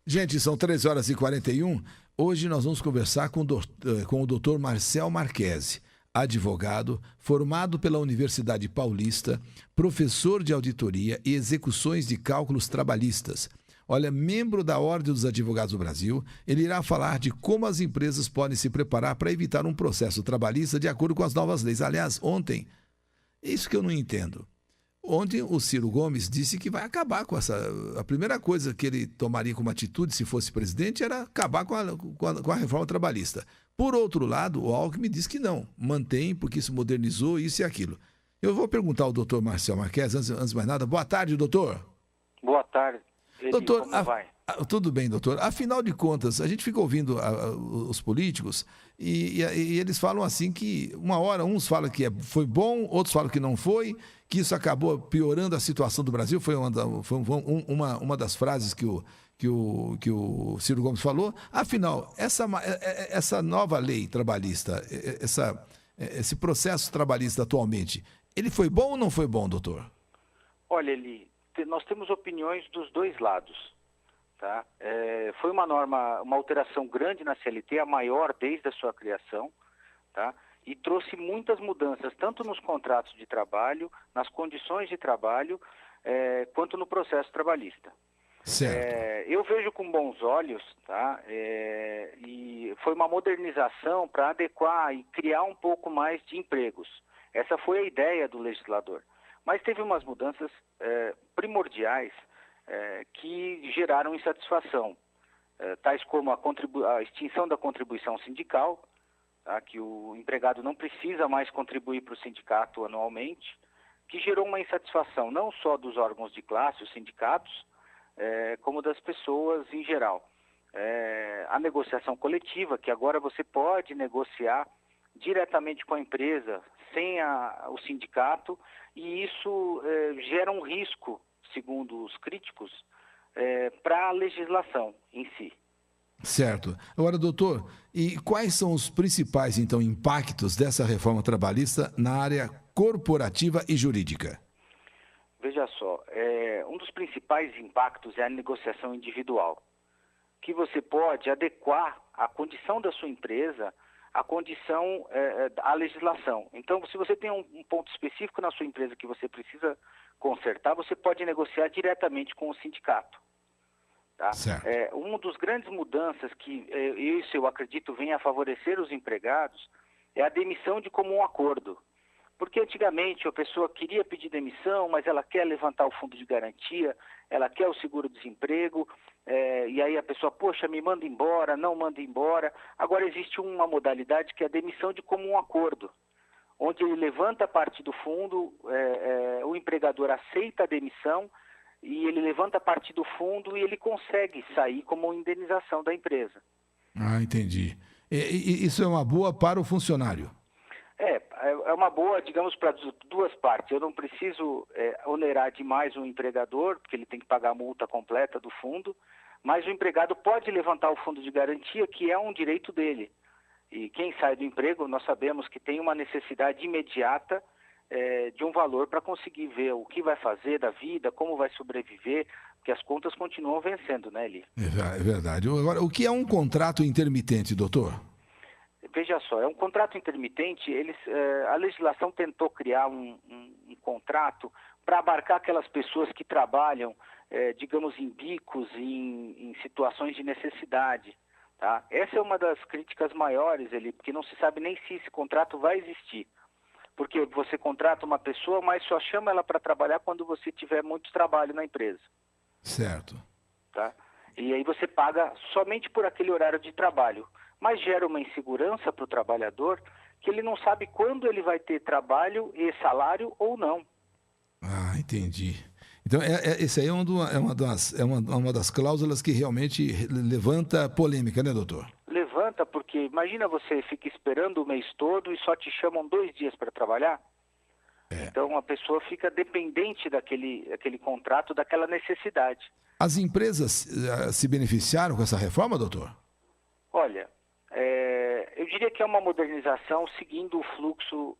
Gente, são 13h41. Hoje nós vamos conversar com o Dr. Marcel Marchese, advogado, formado pela Universidade Paulista, professor de auditoria e execuções de cálculos trabalhistas. Olha, membro da Ordem dos Advogados do Brasil, ele irá falar de como as empresas podem se preparar para evitar um processo trabalhista de acordo com as novas leis. Aliás, ontem, isso que eu não entendo. Ontem o Ciro Gomes disse que vai acabar com essa... A primeira coisa que ele tomaria como atitude se fosse presidente era acabar com a reforma trabalhista. Por outro lado, o Alckmin diz que não, mantém porque isso modernizou isso e aquilo. Eu vou perguntar ao doutor Marcel Marchese, antes de mais nada. Boa tarde, doutor. Boa tarde. Doutor, como vai? Tudo bem, doutor. Afinal de contas, a gente fica ouvindo os políticos e eles falam assim que uma hora uns falam que foi bom, outros falam que não foi, que isso acabou piorando a situação do Brasil. Foi uma das frases que o Ciro Gomes falou. Afinal, essa nova lei trabalhista, esse processo trabalhista atualmente, ele foi bom ou não foi bom, doutor? Olha, Eli, nós temos opiniões dos dois lados. Tá? Foi uma alteração grande na CLT, a maior desde a sua criação, tá? E trouxe muitas mudanças, tanto nos contratos de trabalho, nas condições de trabalho, quanto no processo trabalhista. Certo. Eu vejo com bons olhos, tá? E foi uma modernização para adequar e criar um pouco mais de empregos. Essa foi a ideia do legislador. Mas teve umas mudanças primordiais que geraram insatisfação, tais como a extinção da contribuição sindical, tá, que o empregado não precisa mais contribuir para o sindicato anualmente, que gerou uma insatisfação não só dos órgãos de classe, os sindicatos, como das pessoas em geral. A negociação coletiva, que agora você pode negociar diretamente com a empresa, sem o sindicato, e isso gera um risco, segundo os críticos, para a legislação em si. Certo. Agora, doutor, e quais são os principais, então, impactos dessa reforma trabalhista na área corporativa e jurídica? Veja só, um dos principais impactos é a negociação individual, que você pode adequar a condição da sua empresa à condição, à legislação. Então, se você tem um ponto específico na sua empresa que você precisa consertar, você pode negociar diretamente com o sindicato. Tá? Uma das grandes mudanças que eu acredito venha a favorecer os empregados é a demissão de comum acordo. Porque antigamente a pessoa queria pedir demissão, mas ela quer levantar o fundo de garantia, ela quer o seguro-desemprego, e aí a pessoa, poxa, me manda embora, não manda embora. Agora existe uma modalidade que é a demissão de comum acordo, onde ele levanta parte do fundo, o empregador aceita a demissão e ele levanta parte do fundo e ele consegue sair como indenização da empresa. Ah, entendi. Isso é uma boa para o funcionário? É uma boa, digamos, para duas partes. Eu não preciso onerar demais o empregador, porque ele tem que pagar a multa completa do fundo, mas o empregado pode levantar o fundo de garantia, que é um direito dele. E quem sai do emprego, nós sabemos que tem uma necessidade imediata de um valor para conseguir ver o que vai fazer da vida, como vai sobreviver, porque as contas continuam vencendo, né, Eli? É verdade. Agora, o que é um contrato intermitente, doutor? Veja só, é um contrato intermitente. A legislação tentou criar um contrato para abarcar aquelas pessoas que trabalham, digamos, em bicos, em situações de necessidade. Tá? Essa é uma das críticas maiores, porque não se sabe nem se esse contrato vai existir. Porque você contrata uma pessoa, mas só chama ela para trabalhar quando você tiver muito trabalho na empresa. Certo. Tá? E aí você paga somente por aquele horário de trabalho. Mas gera uma insegurança para o trabalhador, que ele não sabe quando ele vai ter trabalho e salário ou não. Ah, entendi. Então, esse aí é uma das cláusulas que realmente levanta polêmica, né, doutor? Levanta, porque imagina você fica esperando o mês todo e só te chamam 2 dias para trabalhar. Então, a pessoa fica dependente daquele contrato, daquela necessidade. As empresas se beneficiaram com essa reforma, doutor? Olha, eu diria que é uma modernização seguindo o fluxo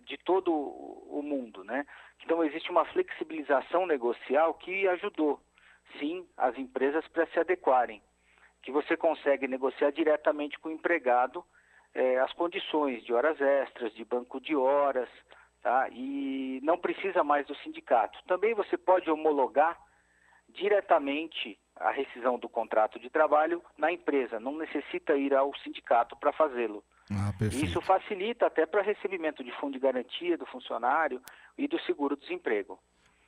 de todo o mundo, né? Então existe uma flexibilização negocial que ajudou. sim, as empresas para se adequarem, que você consegue negociar diretamente com o empregado as condições de horas extras, de banco de horas, tá? E não precisa mais do sindicato. Também você pode homologar diretamente a rescisão do contrato de trabalho na empresa, não necessita ir ao sindicato para fazê-lo. Perfeito. Isso facilita até para recebimento de fundo de garantia do funcionário e do seguro-desemprego.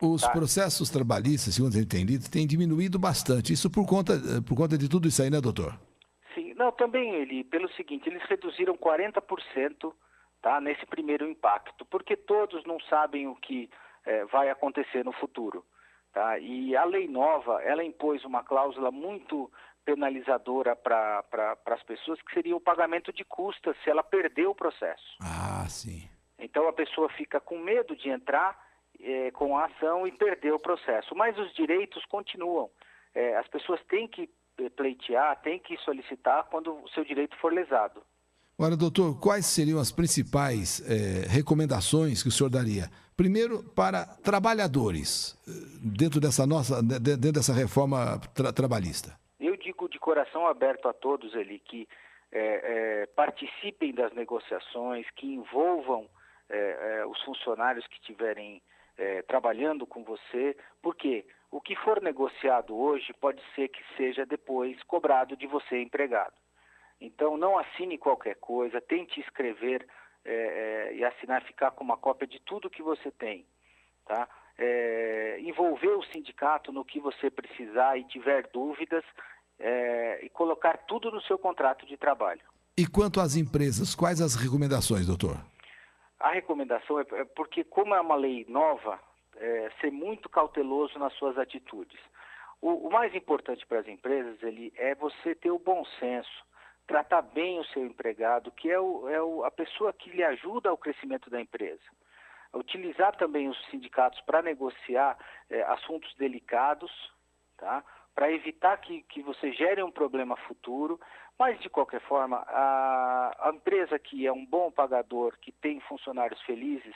Os processos trabalhistas, segundo a gente tem lido, têm diminuído bastante. Isso por conta de tudo isso aí, né, doutor? Sim, não, também pelo seguinte, eles reduziram 40%, tá, nesse primeiro impacto, porque todos não sabem o que vai acontecer no futuro. Tá? E a lei nova, ela impôs uma cláusula muito penalizadora para as pessoas, que seria o pagamento de custas se ela perder o processo. Sim. Então a pessoa fica com medo de entrar com a ação e perder o processo. Mas os direitos continuam. As pessoas têm que pleitear, têm que solicitar quando o seu direito for lesado. Agora, doutor, quais seriam as principais recomendações que o senhor daria? Primeiro, para trabalhadores, dentro dessa reforma trabalhista. Eu digo de coração aberto a todos, que participem das negociações, que envolvam os funcionários que estiverem trabalhando com você, porque o que for negociado hoje pode ser que seja depois cobrado de você, empregado. Então, não assine qualquer coisa, tente escrever e assinar, ficar com uma cópia de tudo que você tem, tá? Envolver o sindicato no que você precisar e tiver dúvidas e colocar tudo no seu contrato de trabalho. E quanto às empresas, quais as recomendações, doutor? A recomendação é porque, como é uma lei nova, ser muito cauteloso nas suas atitudes. O mais importante para as empresas é você ter o bom senso, tratar bem o seu empregado, que é a pessoa que lhe ajuda ao crescimento da empresa. Utilizar também os sindicatos para negociar assuntos delicados, tá? Para evitar que você gere um problema futuro, mas de qualquer forma, a empresa que é um bom pagador, que tem funcionários felizes,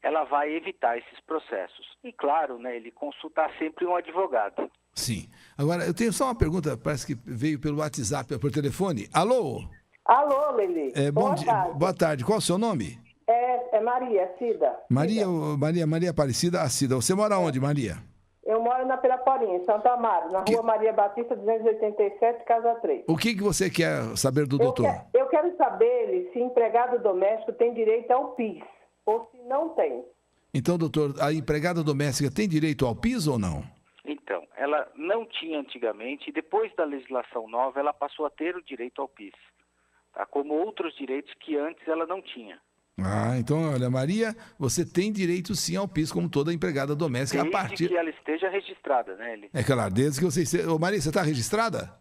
ela vai evitar esses processos. E claro, ele consultar sempre um advogado. Sim. Agora, eu tenho só uma pergunta, parece que veio pelo WhatsApp, por telefone. Alô? Alô, Lili. Boa tarde. Boa tarde. Qual é o seu nome? É Maria, Cida. Maria Aparecida, Cida. Você mora onde, Maria? Eu moro na Piraporinha, em Santo Amaro, na rua Maria Batista, 287, casa 3. O que você quer saber do doutor? Eu quero saber se empregado doméstico tem direito ao PIS, ou se não tem. Então, doutor, a empregada doméstica tem direito ao PIS ou não? Então, ela não tinha antigamente, e depois da legislação nova, ela passou a ter o direito ao PIS, tá? Como outros direitos que antes ela não tinha. Então, olha, Maria, você tem direito sim ao PIS, como toda empregada doméstica. Desde que ela esteja registrada, né, Eli? É claro, desde que você esteja... Ô, Maria, você está registrada?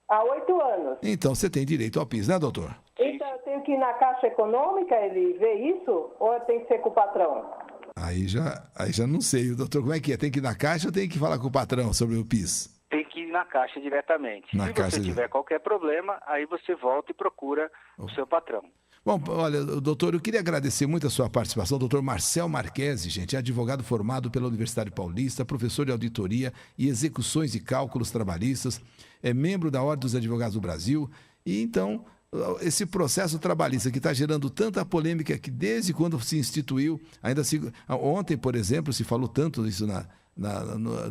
Há 8 anos. Então, você tem direito ao PIS, né, doutor? Então, eu tenho que ir na Caixa Econômica, ele vê isso? Ou eu tenho que ser com o patrão? Aí já não sei, doutor, como é que é? Tem que ir na Caixa ou tem que falar com o patrão sobre o PIS? Tem que ir na Caixa diretamente. Se você tiver qualquer problema, aí você volta e procura o seu patrão. Bom, olha, doutor, eu queria agradecer muito a sua participação. Doutor Marcel Marchesi, gente, é advogado formado pela Universidade Paulista, professor de auditoria e execuções e cálculos trabalhistas, é membro da Ordem dos Advogados do Brasil. E então, esse processo trabalhista que está gerando tanta polêmica que desde quando se instituiu, ontem, por exemplo, se falou tanto isso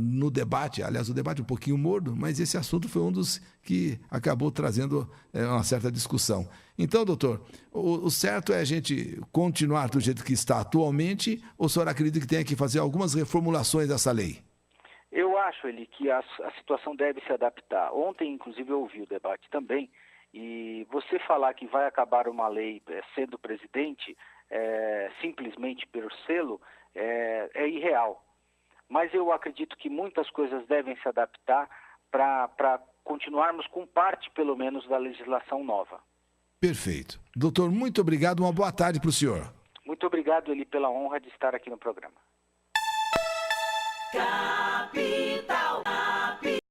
no debate, aliás, o debate um pouquinho morno, mas esse assunto foi um dos que acabou trazendo uma certa discussão. Então, doutor, o certo é a gente continuar do jeito que está atualmente, ou o senhor acredita que tem que fazer algumas reformulações dessa lei? Eu acho, Eli, que a situação deve se adaptar. Ontem, inclusive, eu ouvi o debate também, e você falar que vai acabar uma lei sendo presidente, simplesmente pelo selo, é irreal. Mas eu acredito que muitas coisas devem se adaptar para continuarmos com parte, pelo menos, da legislação nova. Perfeito. Doutor, muito obrigado. Uma boa tarde para o senhor. Muito obrigado, Eli, pela honra de estar aqui no programa. Capital.